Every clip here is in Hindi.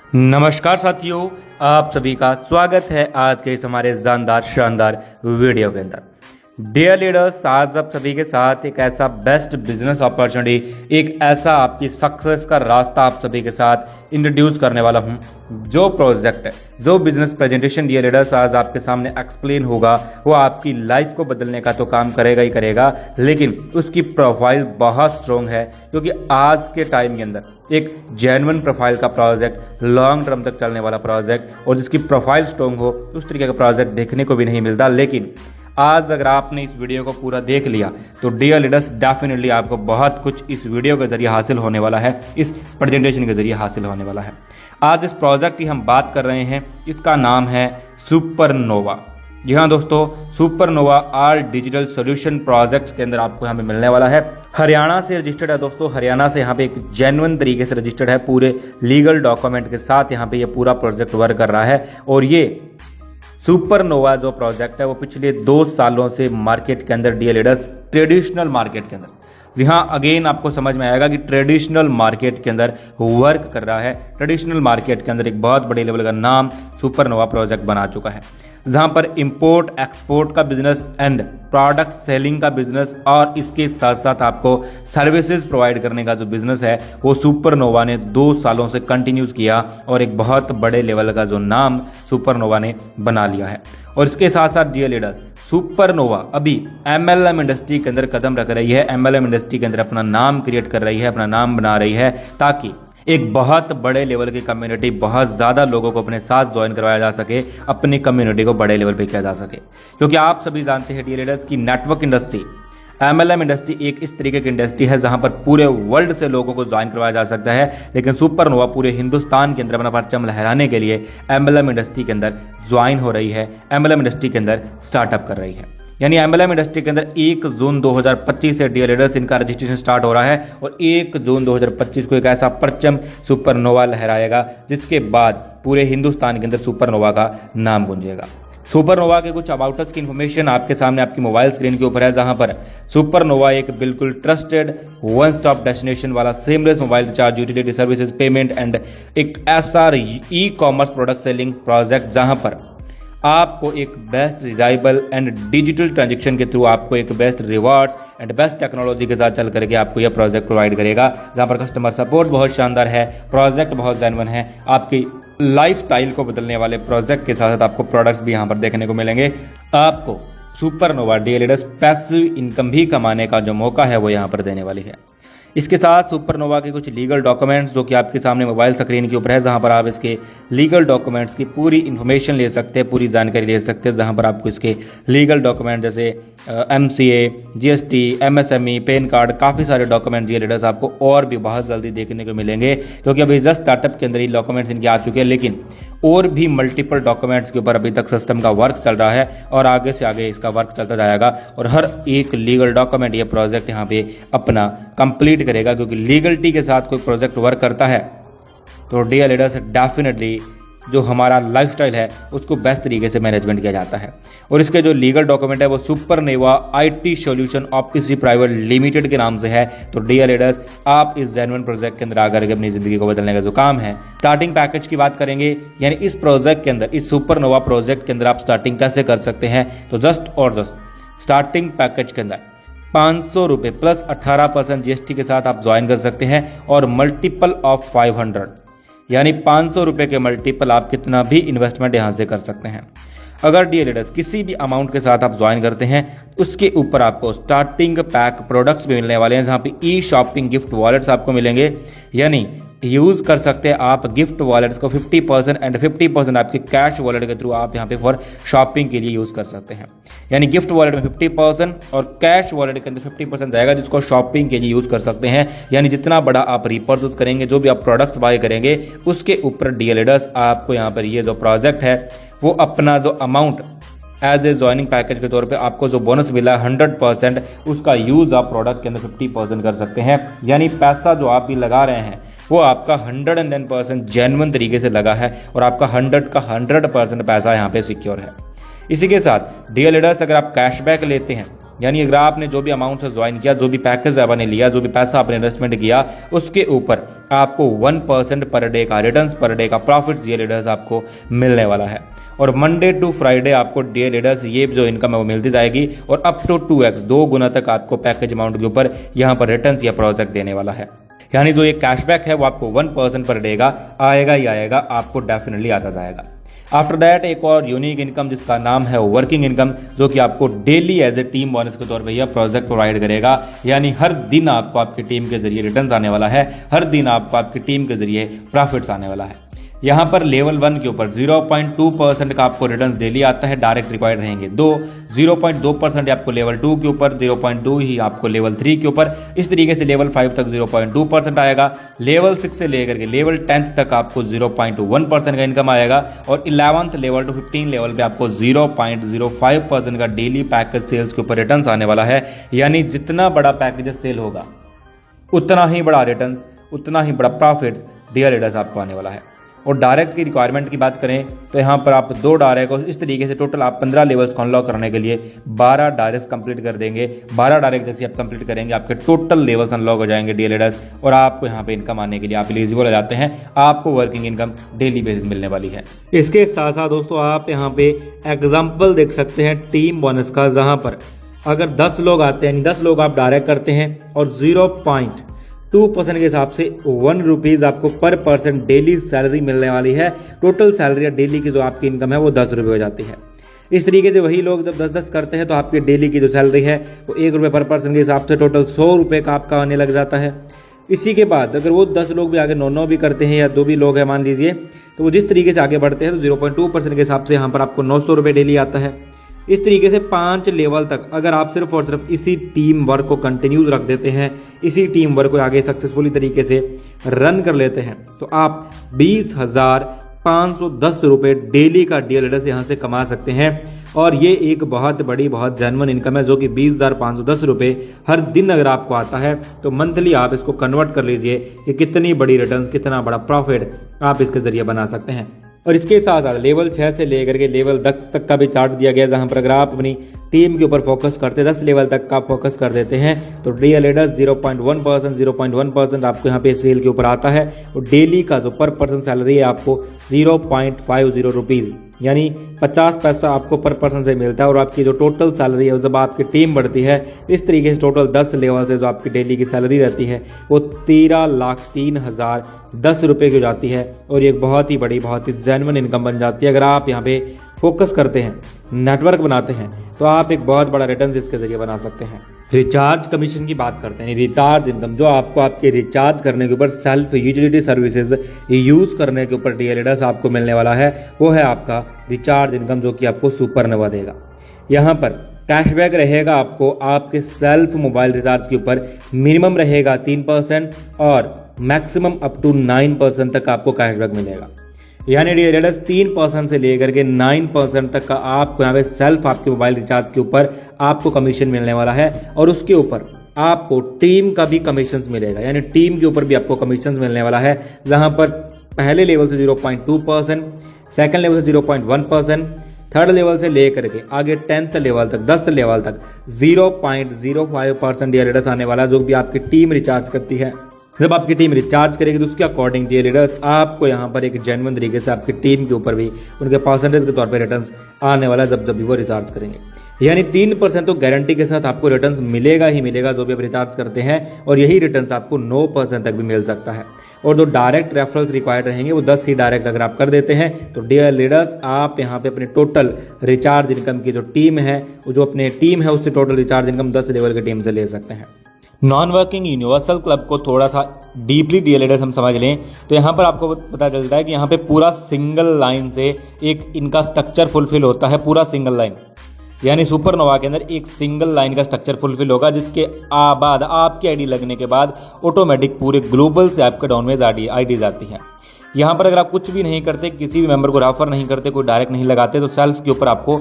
नमस्कार साथियों, आप सभी का स्वागत है आज के इस हमारे जानदार शानदार वीडियो के अंदर। डियर लीडर्स, आज आप सभी के साथ एक ऐसा बेस्ट बिजनेस अपॉर्चुनिटी, एक ऐसा आपकी सक्सेस का रास्ता आप सभी के साथ इंट्रोड्यूस करने वाला हूं। जो प्रोजेक्ट है, जो बिजनेस प्रेजेंटेशन डियर लीडर्स आज आपके सामने एक्सप्लेन होगा, वो आपकी लाइफ को बदलने का तो काम करेगा ही करेगा, लेकिन उसकी प्रोफाइल बहुत स्ट्रॉन्ग है क्योंकि आज के टाइम के अंदर एक जेन्युइन प्रोफाइल का प्रोजेक्ट, लॉन्ग टर्म तक चलने वाला प्रोजेक्ट और जिसकी प्रोफाइल स्ट्रॉन्ग हो, उस तरीके का प्रोजेक्ट देखने को भी नहीं मिलता। लेकिन आज अगर आपने इस वीडियो को पूरा देख लिया तो डियर लीडर्स डेफिनेटली आपको बहुत कुछ इस वीडियो के जरिए हासिल होने वाला है, इस प्रेजेंटेशन के जरिए हासिल होने वाला है। आज इस प्रोजेक्ट की हम बात कर रहे हैं, इसका नाम है सुपरनोवा। जी हाँ दोस्तों, supernova R digital solution projects के अंदर आपको यहाँ पे मिलने वाला है। हरियाणा से रजिस्टर्ड है दोस्तों, हरियाणा से यहाँ पे एक जेन्युइन तरीके से रजिस्टर्ड है, पूरे लीगल डॉक्यूमेंट के साथ यहाँ पे ये पूरा प्रोजेक्ट वर्क कर रहा है। और ये सुपरनोवा जो प्रोजेक्ट है वो पिछले 2 सालों से मार्केट के अंदर डियर लीडर्स, ट्रेडिशनल मार्केट के अंदर, जी हाँ, अगेन आपको समझ में आएगा कि ट्रेडिशनल मार्केट के अंदर वर्क कर रहा है। ट्रेडिशनल मार्केट के अंदर एक बहुत बड़े लेवल का नाम सुपरनोवा प्रोजेक्ट बना चुका है, जहां पर इंपोर्ट एक्सपोर्ट का बिजनेस एंड प्रोडक्ट सेलिंग का बिजनेस और इसके साथ साथ आपको सर्विसेज प्रोवाइड करने का जो बिजनेस है वो सुपरनोवा ने 2 सालों से कंटिन्यूस किया और एक बहुत बड़े लेवल का जो नाम सुपरनोवा ने बना लिया है। और इसके साथ साथ डियर लीडर्स, सुपरनोवा अभी MLM इंडस्ट्री के अंदर कदम रख रही है, MLM इंडस्ट्री के अंदर अपना नाम क्रिएट कर रही है, अपना नाम बना रही है, ताकि एक बहुत बड़े लेवल की कम्युनिटी, बहुत ज़्यादा लोगों को अपने साथ ज्वाइन करवाया जा सके, अपनी कम्युनिटी को बड़े लेवल पे किया जा सके। क्योंकि आप सभी जानते हैं डियर लीडर्स की नेटवर्क इंडस्ट्री, MLM इंडस्ट्री एक इस तरीके की इंडस्ट्री है जहां पर पूरे वर्ल्ड से लोगों को ज्वाइन करवाया जा सकता है, लेकिन सुपरनोवा पूरे हिंदुस्तान के अंदर अपना परचम लहराने के लिए MLM इंडस्ट्री के अंदर ज्वाइन हो रही है, MLM इंडस्ट्री के अंदर स्टार्टअप कर रही है। यानी MLM इंडस्ट्री के अंदर 1 जून 2025 से डियर लीडर्स इनका रजिस्ट्रेशन स्टार्ट हो रहा है और 1 जून 2025 को एक ऐसा परचम सुपरनोवा लहराएगा जिसके बाद पूरे हिंदुस्तान के अंदर सुपरनोवा का नाम गूंजेगा। सुपरनोवा के कुछ अबाउट अस की इन्फॉर्मेशन आपके सामने आपकी मोबाइल स्क्रीन के ऊपर है, जहां पर सुपरनोवा एक बिल्कुल ट्रस्टेड वन स्टॉप डेस्टिनेशन वाला seamless mobile recharge, utility services, payment and एक ऐसा ई-कॉमर्स प्रोडक्ट सेलिंग प्रोजेक्ट जहां पर आपको एक best reliable and digital transaction के थ्रू आपको एक best rewards and best technology के साथ चल करके आपको यह प्रोजेक्ट प्रोवाइड करेगा, जहां पर कस्टमर सपोर्ट बहुत शानदार है, प्रोजेक्ट बहुत जेन्युइन है, आपकी लाइफस्टाइल को बदलने वाले प्रोजेक्ट के साथ साथ आपको प्रोडक्ट्स भी यहाँ पर देखने को मिलेंगे। आपको supernova dear leaders passive income भी कमाने का जो मौका है वो यहाँ पर देने वाली है। इसके साथ सुपरनोवा के कुछ लीगल डॉक्यूमेंट्स जो कि आपके सामने मोबाइल स्क्रीन के ऊपर है, जहां पर आप इसके लीगल डॉक्यूमेंट्स की पूरी इन्फॉर्मेशन ले सकते हैं, पूरी जानकारी ले सकते हैं, जहां पर आपको इसके लीगल डॉक्यूमेंट जैसे MCA, GST, MSME, pan card, काफ़ी सारे डॉक्यूमेंट ये लीडर्स आपको और भी बहुत जल्दी देखने को मिलेंगे, क्योंकि अभी जस्ट स्टार्टअप के अंदर ये डॉक्यूमेंट्स इनके आ चुके हैं, लेकिन और भी मल्टीपल डॉक्यूमेंट्स के ऊपर अभी तक सिस्टम का वर्क चल रहा है और आगे से आगे इसका वर्क चलता जाएगा और हर एक लीगल डॉक्यूमेंट ये प्रोजेक्ट यहाँ पे अपना कंप्लीट करेगा। क्योंकि लीगलिटी के साथ कोई प्रोजेक्ट वर्क करता है तो डियर लीडर्स डेफिनेटली जो हमारा लाइफस्टाइल है उसको बेस्ट तरीके से मैनेजमेंट किया जाता है। और इसके जो लीगल डॉक्यूमेंट है वो supernova IT solution office private limited के नाम से है। तो डियर लीडर्स, आप इस जेन्युइन प्रोजेक्ट के अंदर आकर के अपनी जिंदगी को बदलने का जो काम है, स्टार्टिंग पैकेज की बात करेंगे, यानी इस प्रोजेक्ट के अंदर, इस सुपरनोवा प्रोजेक्ट के अंदर आप स्टार्टिंग कैसे कर सकते हैं, तो जस्ट स्टार्टिंग पैकेज के अंदर 500 रुपये प्लस 18% GST के साथ आप ज्वाइन कर सकते हैं और मल्टीपल ऑफ 500, यानी 500 रुपये के मल्टीपल आप कितना भी इन्वेस्टमेंट यहाँ से कर सकते हैं। अगर डियर लीडर्स किसी भी अमाउंट के साथ आप ज्वाइन करते हैं, उसके ऊपर आपको स्टार्टिंग पैक प्रोडक्ट्स भी मिलने वाले हैं, जहाँ पे ई-शॉपिंग गिफ्ट वॉलेट्स आपको मिलेंगे, यानी यूज़ कर सकते हैं आप गिफ्ट वॉलेट्स को 50% एंड 50% आपके कैश वॉलेट के थ्रू आप यहाँ पे फॉर शॉपिंग के लिए यूज़ कर सकते हैं। यानी गिफ्ट वॉलेट में 50% और कैश वॉलेट के अंदर 50% जाएगा, जिसको शॉपिंग के लिए यूज़ कर सकते हैं। यानी जितना बड़ा आप रिपर्चेज करेंगे, जो भी आप प्रोडक्ट्स बाय करेंगे, उसके ऊपर डियर लीडर्स आपको यहाँ पर ये जो प्रोजेक्ट है वो अपना जो amount as a joining package के तौर पे आपको जो बोनस मिला 100%, उसका यूज़ आप प्रोडक्ट के अंदर 50% कर सकते हैं। यानी पैसा जो आप भी लगा रहे हैं वो आपका 110% जेन्युइन तरीके से लगा है और आपका 100% पैसा यहाँ पे सिक्योर है। इसी के साथ डियर लीडर्स, अगर आप कैशबैक लेते हैं यानी अगर आपने जो भी अमाउंट से ज्वाइन किया, जो भी पैकेज आपने लिया, जो भी पैसा आपने इन्वेस्टमेंट किया, उसके ऊपर आपको 1% पर डे का रिटर्न्स पर डे का प्रॉफिट डीयर लीडर्स आपको मिलने वाला है। और मंडे टू फ्राइडे आपको डीयर लीडर्स ये जो इनकम है वो मिलती जाएगी और अप टू 2x 2 गुना तक आपको पैकेज अमाउंट के ऊपर यहाँ पर रिटर्न्स या प्रोजेक्ट देने वाला है। यानी जो ये कैशबैक है वो आपको 1% पर डे का आएगा ही आएगा, आपको डेफिनेटली आता जाएगा। आफ्टर दैट एक और यूनिक इनकम जिसका नाम है वर्किंग इनकम, जो कि आपको daily as a team bonus के तौर पे यह प्रोजेक्ट प्रोवाइड करेगा। यानी हर दिन आपको आपकी टीम के जरिए रिटर्न्स आने वाला है, हर दिन आपको आपकी टीम के जरिए प्रॉफिट्स आने वाला है। यहाँ पर लेवल 1 के ऊपर 0.2% का आपको रिटर्न्स डेली आता है, डायरेक्ट रिक्वायर्ड रहेंगे 0.2% आपको लेवल 2 के ऊपर, 0.2 ही आपको लेवल 3 के ऊपर, इस तरीके से लेवल 5 तक 0.2% आएगा। लेवल 6 से लेकर के लेवल 10 तक आपको 0.1% का इनकम आएगा और 11th लेवल टू 15 लेवल पे आपको 0.05% का डेली पैकेज सेल्स के ऊपर रिटर्न्स आने वाला है। यानी जितना बड़ा पैकेज सेल होगा उतना ही बड़ा रिटर्न्स, उतना ही बड़ा प्रॉफिट्स डीयर लीडर्स आपको आने वाला है। और डायरेक्ट की रिक्वायरमेंट की बात करें तो यहाँ पर आप 2 डायरेक्ट को इस तरीके से टोटल आप 15 लेवल्स को अनलॉक करने के लिए 12 डायरेक्ट कंप्लीट कर देंगे। 12 डायरेक्ट जैसे आप कंप्लीट करेंगे आपके टोटल लेवल्स अनलॉक हो जाएंगे डीयर लीडर्स, और आपको यहाँ पे इनकम आने के लिए आप एलिजिबल हो जाते हैं, आपको वर्किंग इनकम डेली बेसिस मिलने वाली है। इसके साथ साथ दोस्तों आप यहाँ पे एग्जाम्पल देख सकते हैं टीम बोनस का, जहाँ पर अगर 10 लोग आते हैं, 10 लोग आप डायरेक्ट करते हैं और 0.2% के हिसाब से 1 रुपीज़ आपको पर पर्सन डेली सैलरी मिलने वाली है। टोटल सैलरी डेली की जो आपकी इनकम है वो 10 रुपये हो जाती है। इस तरीके से वही लोग जब 10-10 करते हैं तो आपकी डेली की जो सैलरी है वो 1 रुपये पर पर्सन के हिसाब से टोटल 100 रुपये का आपका आने लग जाता है। इसी के बाद अगर वो 10 लोग भी आगे 9 भी करते हैं या 2 भी लोग हैं मान लीजिए, तो वो जिस तरीके से आगे बढ़ते हैं तो 0.2% के हिसाब से यहाँ पर आपको 900 रुपये डेली आता है। इस तरीके से 5 लेवल तक अगर आप सिर्फ और सिर्फ इसी टीम वर्क को कंटिन्यूज रख देते हैं, इसी टीम वर्क को आगे सक्सेसफुली तरीके से रन कर लेते हैं, तो आप 20,510 रुपये डेली का डीयर लीडर्स यहाँ से कमा सकते हैं। और ये एक बहुत बड़ी, बहुत जेन्युइन इनकम है, जो कि 20,510 रुपये हर दिन अगर आपको आता है तो मंथली आप इसको कन्वर्ट कर लीजिए कि कितनी बड़ी रिटर्न्स, कितना बड़ा प्रॉफिट आप इसके जरिए बना सकते हैं। और इसके साथ साथ लेवल 6 से लेकर के लेवल 10 तक का भी चार्ट दिया गया, जहां पर अगर आप अपनी टीम के ऊपर फोकस करते 10 लेवल तक का फोकस कर देते हैं तो डीयर लीडर्स 0.1% आपको यहाँ पे सेल के ऊपर आता है। और डेली का जो पर पर्सन सैलरी है आपको 0.50 रुपीज़ यानी 50 पैसा आपको पर पर्सन से मिलता है। और आपकी जो टोटल सैलरी है जब आपकी टीम बढ़ती है इस तरीके से टोटल 10 लेवल से जो आपकी डेली की सैलरी रहती है वो 13,03,010 रुपये की हो जाती है। और ये एक बहुत ही बड़ी, बहुत ही जेन्युइन इनकम बन जाती है। अगर आप यहाँ पे फोकस करते हैं, नेटवर्क बनाते हैं, तो आप एक बहुत बड़ा रिटर्न इसके जरिए बना सकते हैं। रिचार्ज कमीशन की बात करते हैं, रिचार्ज इनकम जो आपको आपके रिचार्ज करने के ऊपर, सेल्फ यूटिलिटी सर्विसेज यूज़ करने के ऊपर डीयर लीडर्स आपको मिलने वाला है, वो है आपका रिचार्ज इनकम, जो कि आपको सुपरनोवा देगा। यहाँ पर कैशबैक रहेगा आपको आपके सेल्फ मोबाइल रिचार्ज के ऊपर, मिनिमम रहेगा 3% और मैक्सिमम अप टू 9% तक आपको कैशबैक मिलेगा। यानी डीयर लीडर्स 3% से लेकर के 9% तक का आपको यहाँ पे सेल्फ आपके मोबाइल रिचार्ज के ऊपर आपको कमीशन मिलने वाला है। और उसके ऊपर आपको टीम का भी कमीशन मिलेगा, यानी टीम के ऊपर भी आपको कमीशन मिलने वाला है, जहाँ पर पहले लेवल से 0.2%, सेकेंड लेवल से 0.1%, थर्ड लेवल से लेकर के आगे 10th लेवल तक, 10 लेवल तक 0.05% डीयर लीडर्स आने वाला, जो भी आपकी टीम रिचार्ज करती है। जब आपकी टीम रिचार्ज करेगी तो उसके अकॉर्डिंग डीयर लीडर्स आपको यहाँ पर एक जेन्युइन तरीके से आपकी टीम के ऊपर भी उनके परसेंटेज के तौर पर रिटर्न्स आने वाला है जब भी वो रिचार्ज करेंगे। यानी 3% तो गारंटी के साथ आपको रिटर्न्स मिलेगा ही मिलेगा जो भी आप रिचार्ज करते हैं, और यही रिटर्न्स आपको 9% तक भी मिल सकता है। और जो डायरेक्ट रेफरल्स रिक्वायर्ड रहेंगे वो 10 ही डायरेक्ट अगर आप कर देते हैं तो डियर लीडर्स आप यहाँ पे अपने टोटल रिचार्ज इनकम की जो टीम है, वो जो अपने टीम है उससे टोटल रिचार्ज इनकम 10 लेवल की टीम से ले सकते हैं। नॉन वर्किंग यूनिवर्सल क्लब को थोड़ा सा डीपली डीयर लीडर्स हम समझ लें तो यहाँ पर आपको पता चलता है कि यहाँ पे पूरा सिंगल लाइन से एक इनका स्ट्रक्चर फुलफिल होता है, पूरा सिंगल लाइन, यानी सुपरनोवा के अंदर एक सिंगल लाइन का स्ट्रक्चर फुलफिल होगा, जिसके बाद आपकी आईडी लगने के बाद ऑटोमेटिक पूरे ग्लोबल से आपके डाउन में आईडीज आती हैं। यहाँ पर अगर आप कुछ भी नहीं करते, किसी भी मेंबर को रेफर नहीं करते, कोई डायरेक्ट नहीं लगाते, तो सेल्फ के ऊपर आपको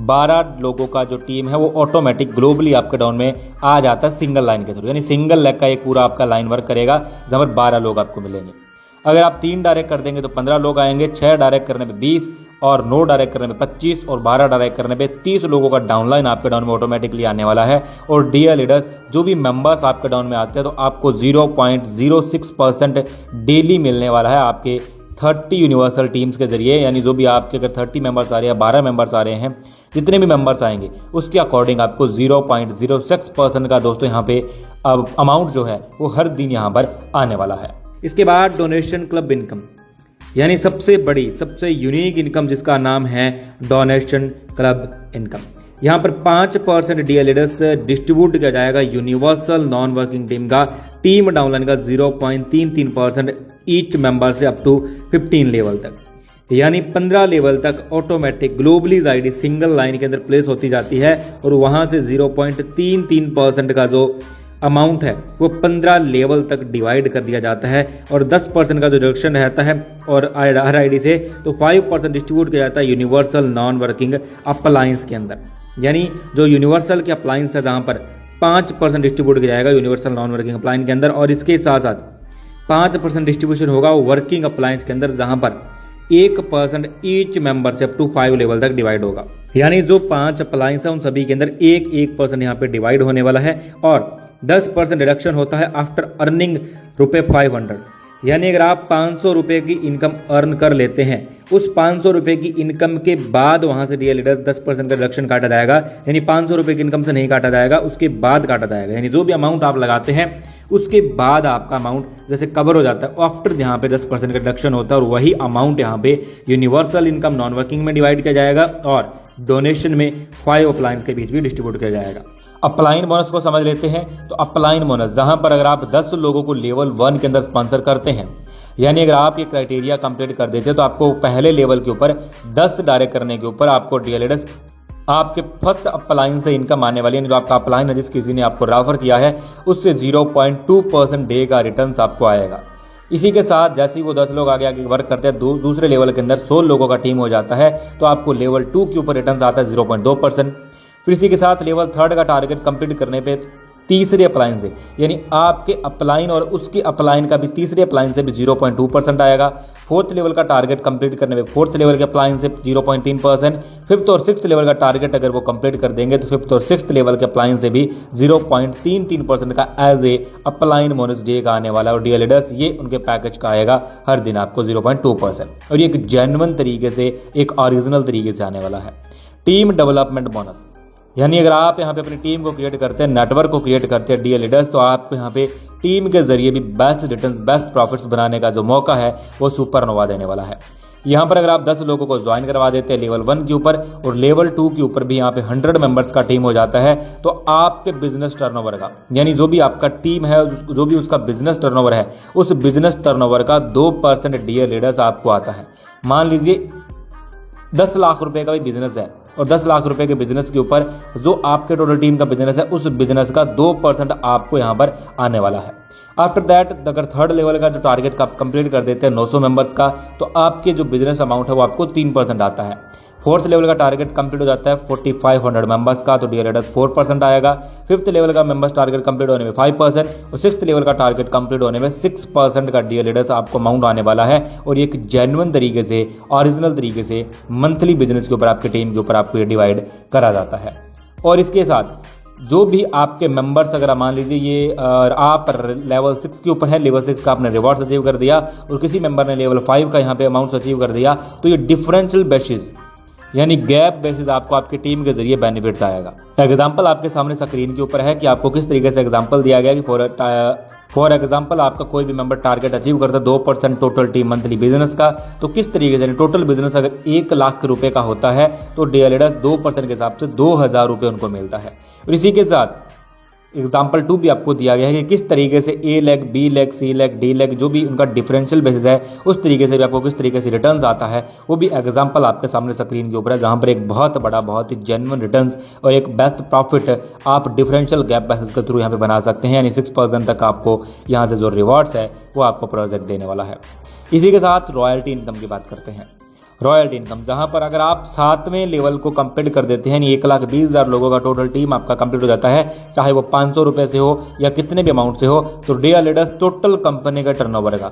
12 लोगों का जो टीम है वो ऑटोमेटिक ग्लोबली आपके डाउन में आ जाता है सिंगल लाइन के थ्रू, यानी सिंगल लेग का एक पूरा आपका लाइन वर्क करेगा जहाँ पर 12 लोग आपको मिलेंगे। अगर आप 3 डायरेक्ट कर देंगे तो 15 लोग आएंगे, 6 डायरेक्ट करने पे 20 और 9 डायरेक्ट करने पे 25 और 12 डायरेक्ट करने पे 30 लोगों का डाउनलाइन आपके डाउन में ऑटोमेटिकली आने वाला है। और डियर लीडर, जो भी मेंबर्स आपके डाउन में आते हैं तो आपको 0.06% डेली मिलने वाला है आपके 30 यूनिवर्सल टीम्स के जरिए। यानी जो भी आपके अगर 30 मेंबर्स आ रहे हैं, 12 मेंबर्स आ रहे हैं, जितने भी मेंबर्स आएंगे उसके अकॉर्डिंग आपको 0.06% का दोस्तों यहाँ पे अब अमाउंट जो है वो हर दिन यहाँ पर आने वाला है। इसके बाद डोनेशन क्लब इनकम, यानी सबसे बड़ी सबसे यूनिक इनकम जिसका नाम है डोनेशन क्लब इनकम। यहाँ पर 5% डियर लीडर्स डिस्ट्रीब्यूट किया जाएगा यूनिवर्सल नॉन वर्किंग टीम का, टीम डाउनलाइन का 0.33% ईच मेंबर से अप टू 15 लेवल तक, यानी 15 लेवल तक ऑटोमेटिक ग्लोबलीज आईडी सिंगल लाइन के अंदर प्लेस होती जाती है और वहां से 0.33% का जो अमाउंट है वो 15 लेवल तक डिवाइड कर दिया जाता है और 10% का जो डिडक्शन रहता है और हर आईडी से तो 5% डिस्ट्रीब्यूट किया जाता है यूनिवर्सल नॉन वर्किंग अप्लायंस के अंदर। यानी जो यूनिवर्सल के अप्लायंस है जहाँ पर 5% डिस्ट्रीब्यूट किया जाएगा यूनिवर्सल नॉन वर्किंग अप्लायंस के अंदर, और इसके साथ साथ 5% डिस्ट्रीब्यूशन होगा वर्किंग अप्लायंस के अंदर जहाँ पर 1% ईच मेंबर से अप टू 5 लेवल तक डिवाइड होगा। यानी जो 5 अप्लायंस है उन सभी के अंदर 1% यहाँ पे डिवाइड होने वाला है और 10% डिडक्शन होता है आफ्टर अर्निंग ₹500। यानी अगर आप 500 रुपये की इनकम अर्न कर लेते हैं, उस 500 रुपये की इनकम के बाद वहां से डियर लीडर्स 10% का डिडक्शन काटा जाएगा। यानी 500 रुपये की इनकम से नहीं काटा जाएगा, उसके बाद काटा जाएगा। यानी जो भी अमाउंट आप लगाते हैं उसके बाद आपका अमाउंट जैसे कवर हो जाता है, आफ्टर यहाँ पे 10% का डिडक्शन होता है और वही अमाउंट यहाँ पे यूनिवर्सल इनकम नॉन वर्किंग में डिवाइड किया जाएगा और डोनेशन में 5 अप्लायंस के बीच भी डिस्ट्रीब्यूट किया जाएगा। अपलाइन बोनस को समझ लेते हैं। तो अपलाइन बोनस जहां पर अगर आप 10 लोगों को लेवल 1 के अंदर स्पॉन्सर करते हैं, यानी अगर आप ये क्राइटेरिया कंप्लीट कर देते हैं तो आपको पहले लेवल के ऊपर 10 डायरेक्ट करने के ऊपर आपको डियर लीडर्स आपके फर्स्ट अपलाइन से इनकम आने वाली है। जो आपका अपलाइन है जिस किसी ने आपको रेफर किया है उससे 0.2% डे का रिटर्न आपको आएगा। इसी के साथ जैसे ही वो 10 लोग आगे आगे वर्क करते हैं, दूसरे लेवल के अंदर 100 लोगों का टीम हो जाता है तो आपको लेवल 2 के ऊपर रिटर्न आता है 0.2%। फिर इसी के साथ लेवल 3 का टारगेट कंप्लीट करने पे तीसरे अपलाइन से, यानी आपके अपलाइन और उसके अपलाइन का भी तीसरे अपलाइन से भी 0.2% आएगा। 4th लेवल का टारगेट कंप्लीट करने पे 4th लेवल के अपलाइन से 0.3%। 5th और 6th लेवल का टारगेट अगर वो कंप्लीट कर देंगे तो 5th और 6th लेवल के अपलाइन से भी 0.33% का as a upline bonus day का आने वाला है। और डियर लीडर्स, ये उनके पैकेज का आएगा हर दिन आपको 0.2% और ये एक जेन्युइन तरीके से, एक ओरिजिनल तरीके से आने वाला है। टीम डेवलपमेंट बोनस, यानी अगर आप यहाँ पे अपनी टीम को क्रिएट करते हैं, नेटवर्क को क्रिएट करते हैं डियर लीडर्स, तो आपको यहाँ पे टीम के जरिए भी बेस्ट रिटर्न्स, बेस्ट प्रॉफिट्स बनाने का जो मौका है वो सुपरनोवा देने वाला है। यहाँ पर अगर आप 10 लोगों को ज्वाइन करवा देते हैं लेवल 1 के ऊपर और लेवल 2 के ऊपर भी यहाँ पे 100 मेंबर्स का टीम हो जाता है, तो आपके बिजनेस टर्नओवर का, यानी जो भी आपका टीम है, जो भी उसका बिजनेस टर्नओवर है, उस बिजनेस टर्नओवर का 2% डियर लीडर्स आपको आता है। मान लीजिए 10 लाख रुपए का भी बिजनेस है और 10 लाख रुपए के बिजनेस के ऊपर जो आपके टोटल टीम का बिजनेस है उस बिजनेस का 2% आपको यहाँ पर आने वाला है। आफ्टर दैट अगर 3rd लेवल का जो टारगेट का आप कंप्लीट कर देते हैं 900 मेंबर्स का, तो आपके जो बिजनेस अमाउंट है वो आपको 3% आता है। 4th लेवल का टारगेट कंप्लीट हो जाता है 4500 मेंबर्स का, तो डियर लीडर्स 4% आएगा। 5th लेवल का मेंबर्स टारगेट कंप्लीट होने में 5% और 6th लेवल का टारगेट कंप्लीट होने में 6% का डियर लीडर्स आपको अमाउंट आने वाला है। और ये एक जेन्युइन तरीके से, ओरिजिनल तरीके से मंथली बिजनेस के ऊपर, आपके टीम के ऊपर आपको ये डिवाइड करा जाता है। और इसके साथ जो भी आपके मेंबर्स, अगर मान लीजिए ये आप लेवल 6 के ऊपर है, लेवल 6 का आपने रिवॉर्ड अचीव कर दिया और किसी मेंबर ने लेवल 5 का यहाँ पे अमाउंट अचीव कर दिया, तो ये डिफरेंशियल बेसिस यानी गैप बेसिस आपको आपकी टीम के जरिए बेनिफिट्स आएगा। एग्जाम्पल आपके सामने स्क्रीन के ऊपर है कि आपको किस तरीके से एग्जाम्पल दिया गया कि फॉर एग्जाम्पल आपका कोई भी मेंबर टारगेट अचीव करता है 2% टोटल टीम मंथली बिजनेस का, तो किस तरीके से टोटल बिजनेस अगर 1 लाख रुपए का होता है तो डियर लीडर्स 2% के हिसाब से 2000 रुपये उनको मिलता है। और इसी के साथ एग्जाम्पल 2 भी आपको दिया गया है कि किस तरीके से ए लेग, बी लेग, सी लेग, डी लेग, जो भी उनका डिफरेंशियल बेसिस है उस तरीके से भी आपको किस तरीके से रिटर्न्स आता है, वो भी एग्जाम्पल आपके सामने स्क्रीन के ऊपर है, जहां पर एक बहुत बड़ा, बहुत ही जेन्युइन रिटर्न्स और एक बेस्ट प्रॉफिट आप डिफरेंशियल गैप बेसिस के थ्रू यहाँ पे बना सकते हैं। यानी 6% तक आपको यहाँ से जो रिवॉर्ड्स है वो आपको प्रोजेक्ट देने वाला है। इसी के साथ रॉयल्टी इनकम की बात करते हैं। रॉयल्टी इनकम, जहां पर अगर आप 7वें लेवल को कंप्लीट कर देते हैं, यानी 1,20,000 लोगों का टोटल टीम आपका कंप्लीट हो जाता है, चाहे वो 500 रुपये से हो या कितने भी अमाउंट से हो, तो डियर लीडर्स टोटल कंपनी का टर्नओवर का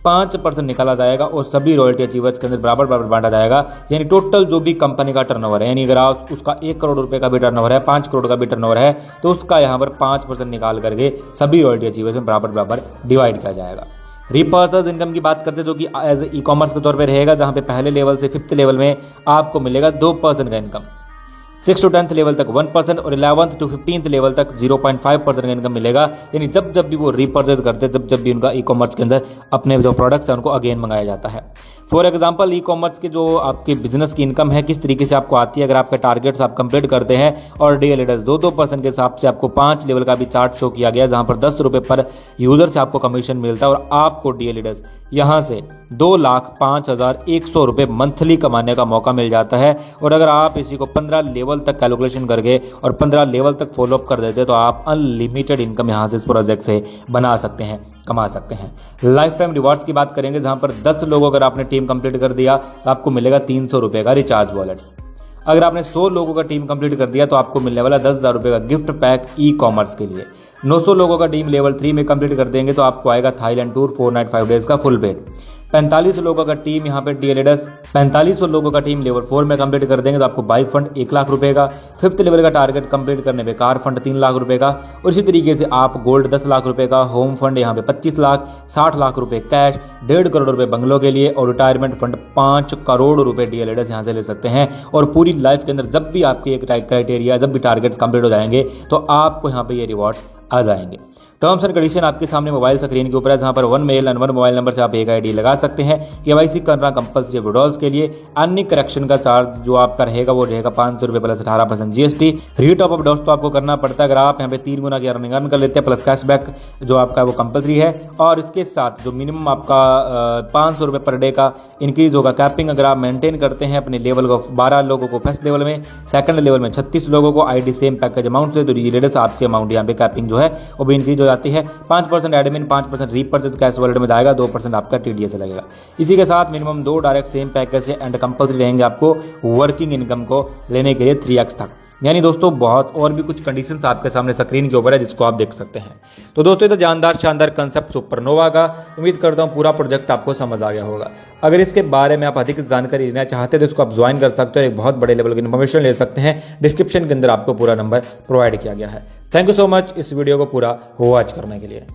5% निकाला जाएगा और सभी रॉयल्टी अचीवर्स के अंदर बराबर बराबर बांटा जाएगा। यानी टोटल जो भी कंपनी का टर्नओवर है, यानी अगर आप उसका 1 करोड़ रुपए का भी टर्नओवर है, 5 करोड़ का भी टर्नओवर है, तो उसका यहाँ पर 5% निकाल करके सभी रॉयल्टी अचीवर्स में बराबर बराबर डिवाइड किया जाएगा। रीपर्चेज इनकम की बात करते हैं, जो कि एज ई कॉमर्स के तौर पर रहेगा, जहाँ पे पहले लेवल से 5th लेवल में आपको मिलेगा 2% का इनकम, 6 to 10th लेवल तक 1% और 11th to 15th लेवल तक 0.5% का इनकम मिलेगा। यानी जब भी वो रीपर्चेज करते हैं, जब भी उनका ई कॉमर्स के अंदर अपने जो प्रोडक्ट्स हैं उनको अगेन मंगाया जाता है। फॉर एग्जांपल, ई कॉमर्स के जो आपके बिजनेस की इनकम है किस तरीके से आपको आती है, अगर आपके टारगेट्स आप कंप्लीट करते हैं और डीएल लीडर्स 2% के हिसाब से आपको 5 लेवल का भी चार्ट शो किया गया, जहां पर 10 रुपये पर यूजर से आपको कमीशन मिलता है और आपको डीएल लीडर्स यहाँ से 2,05,100 रुपये मंथली कमाने का मौका मिल जाता है। और अगर आप इसी को 15 लेवल तक कैलकुलेशन करके और 15 लेवल तक फॉलोअप कर देते तो आप अनलिमिटेड इनकम यहाँ से इस प्रोजेक्ट से बना सकते हैं, कमा सकते हैं। लाइफ टाइम रिवॉर्ड्स की बात करेंगे, जहाँ पर 10 लोगों अगर आपने टीम कंप्लीट कर दिया तो आपको मिलेगा 300 रुपये का रिचार्ज वॉलेट। अगर आपने 100 लोगों का टीम कंप्लीट कर दिया तो आपको मिलने वाला 10,000 रुपये का गिफ्ट पैक ई कॉमर्स के लिए। 900 लोगों का टीम लेवल 3 में कंप्लीट कर देंगे तो आपको आएगा थाईलैंड टूर 4 नाइट 5 डेज का फुल पेड। 45 लोगों का टीम यहाँ पे डीएल लीडर्स 4500 लोगों का टीम लेवल 4 में कंप्लीट कर देंगे तो आपको बाइक फंड 1 लाख रुपए का, 5th लेवल का टारगेट कंप्लीट करने पे कार फंड 3 लाख रुपए का, और इसी तरीके से आप गोल्ड 10 लाख रुपए का, होम फंड यहाँ पे 25 लाख, 60 लाख रुपए कैश, 1.5 करोड़ रुपए बंगलों के लिए और रिटायरमेंट फंड 5 करोड़ रुपए डीएल लीडर्स यहाँ से ले सकते हैं। और पूरी लाइफ के अंदर जब भी आपके एक क्राइटेरिया, जब भी टारगेट्स कंप्लीट हो जाएंगे तो आपको यहाँ पे ये रिवॉर्ड आ जाएंगे। टर्म्स एंड कंडीशन आपके सामने मोबाइल स्क्रीन के ऊपर है, जहां पर 1 मेल एंड 1 मोबाइल नंबर से आप एक आईडी लगा सकते हैं। केवाईसी करना कंपल्सरी विड्रॉल्स के लिए। अन्य करेक्शन का चार्ज जो आपका रहेगा वो रहेगा 500 रुपये प्लस 18% जीएसटी। रीटॉप अप डॉस तो आपको करना पड़ता है, अगर आप यहाँ पे 3 गुना की अर्निंग अर्न कर लेते हैं, प्लस कैशबैक जो आपका वो कंपल्सरी है। और इसके साथ जो मिनिमम आपका 500 रुपये पर डे का इंक्रीज होगा कैपिंग, अगर आप मेंटेन करते हैं अपने लेवल को 12 लोगों को फर्स्ट लेवल में, सेकंड लेवल में 36 लोगों को आईडी सेम पैकेज अमाउंट से, तो लीडर्स आपके अमाउंट यहाँ पे कैपिंग जो है वो भी इंक्रीज हो जाती है। 5% एडमिन, 5% रीपर्चेज कैश वॉलेट में जाएगा, 2% आपका टीडीएस लगेगा। इसी के साथ मिनिमम 2 डायरेक्ट सेम पैकेज से एंड कंपल्सरी रहेंगे आपको वर्किंग इनकम को लेने के लिए 3x तक। यानी दोस्तों बहुत और भी कुछ कंडीशंस आपके सामने स्क्रीन के ऊपर है जिसको आप देख सकते हैं। तो दोस्तों ये तो जानदार शानदार कंसेप्ट सुपरनोवा का, उम्मीद करता हूँ पूरा प्रोजेक्ट आपको समझ आ गया होगा। अगर इसके बारे में आप अधिक जानकारी लेना चाहते हैं तो इसको आप ज्वाइन कर सकते हो, एक बहुत बड़े लेवल की इन्फॉर्मेशन ले सकते हैं। डिस्क्रिप्शन के अंदर आपको पूरा नंबर प्रोवाइड किया गया है। थैंक यू सो मच इस वीडियो को पूरा वॉच करने के लिए।